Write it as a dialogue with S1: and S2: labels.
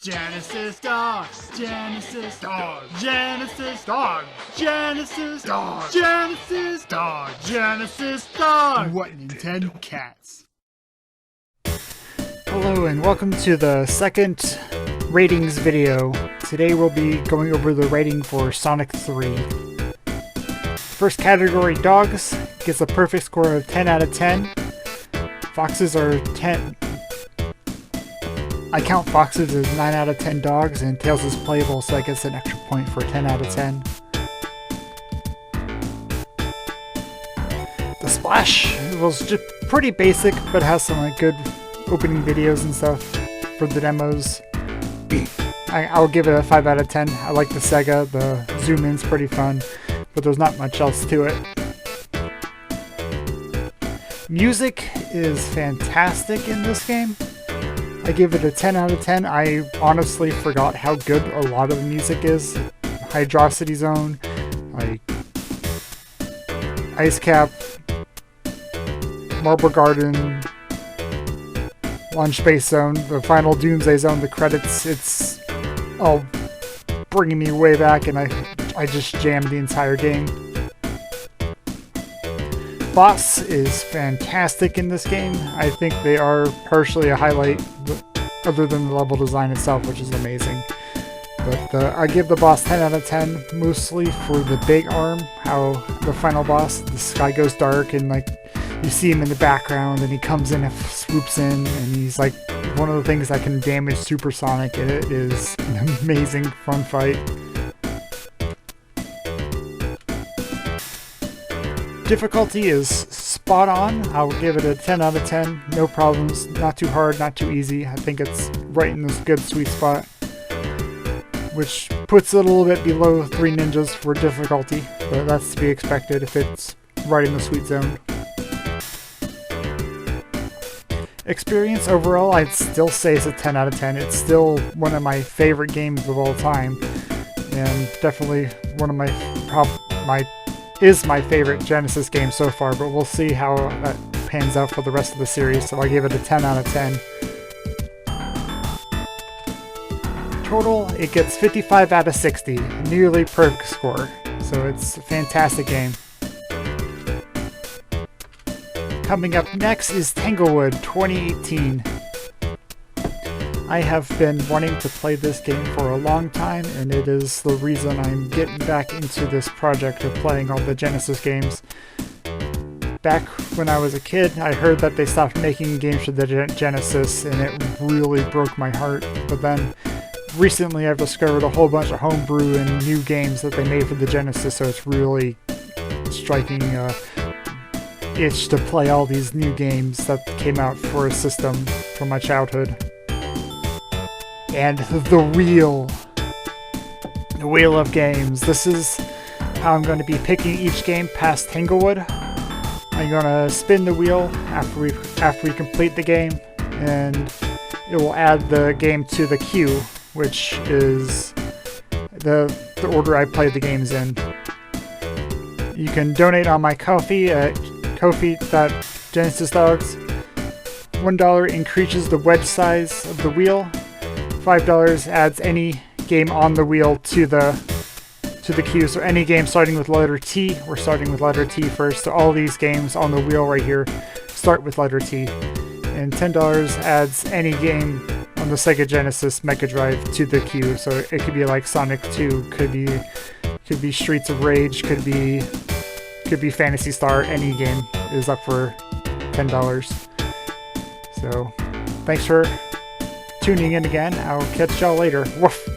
S1: Genesis dog, Genesis dog, Genesis dog, Genesis dog, Genesis dog, Genesis dog. What Nintendo cats?
S2: Hello and welcome to the second ratings video. Today we'll be going over the rating for Sonic 3. First category, dogs, gets a perfect score of 10 out of 10. Foxes are 10. I count foxes as 9 out of 10 dogs, and Tails is playable, so I guess an extra point for 10 out of 10. The splash was just pretty basic, but has some good opening videos and stuff for the demos. I'll give it a 5 out of 10. I like the Sega, the zoom in's pretty fun, but there's not much else to it. Music is fantastic in this game. I give it a 10 out of 10. I honestly forgot how good a lot of the music is. Hydrocity Zone, like Ice Cap, Marble Garden, Launch Space Zone, the final Doomsday Zone, the credits, it's all bringing me way back, and I just jammed the entire game. Boss is fantastic in this game. I think they are partially a highlight, other than the level design itself, which is amazing. But I give the boss 10 out of 10, mostly for the big arm, how the final boss, the sky goes dark and you see him in the background and he comes in and swoops in and he's like one of the things that can damage Supersonic, and it is an amazing fun fight. Difficulty is spot on. I'll give it a 10 out of 10. No problems. Not too hard, not too easy. I think it's right in this good sweet spot, which puts it a little bit below 3 Ninjas for difficulty, but that's to be expected if it's right in the sweet zone. Experience overall, I'd still say it's a 10 out of 10. It's still one of my favorite games of all time, and definitely one of my favorite Genesis game so far, but we'll see how that pans out for the rest of the series, so I give it a 10 out of 10. Total, it gets 55 out of 60, nearly perfect score, so it's a fantastic game. Coming up next is Tanglewood 2018. I have been wanting to play this game for a long time, and it is the reason I'm getting back into this project of playing all the Genesis games. Back when I was a kid, I heard that they stopped making games for the Genesis, and it really broke my heart. But then, recently I've discovered a whole bunch of homebrew and new games that they made for the Genesis, so it's really striking itch to play all these new games that came out for a system from my childhood. And the wheel of games. This is how I'm going to be picking each game past Tanglewood. I'm going to spin the wheel after we complete the game, and it will add the game to the queue, which is the order I played the games in. You can donate on my Ko-fi at Ko-fi.GenesisDogs. $1 increases the wedge size of the wheel. $5 adds any game on the wheel to the queue. So any game starting with letter T, we're starting with letter T first. So all these games on the wheel right here start with letter T. And $10 adds any game on the Sega Genesis Mega Drive to the queue. So it could be like Sonic 2, could be Streets of Rage, could be Phantasy Star. Any game is up for $10. So thanks for tuning in again. I'll catch y'all later. Woof!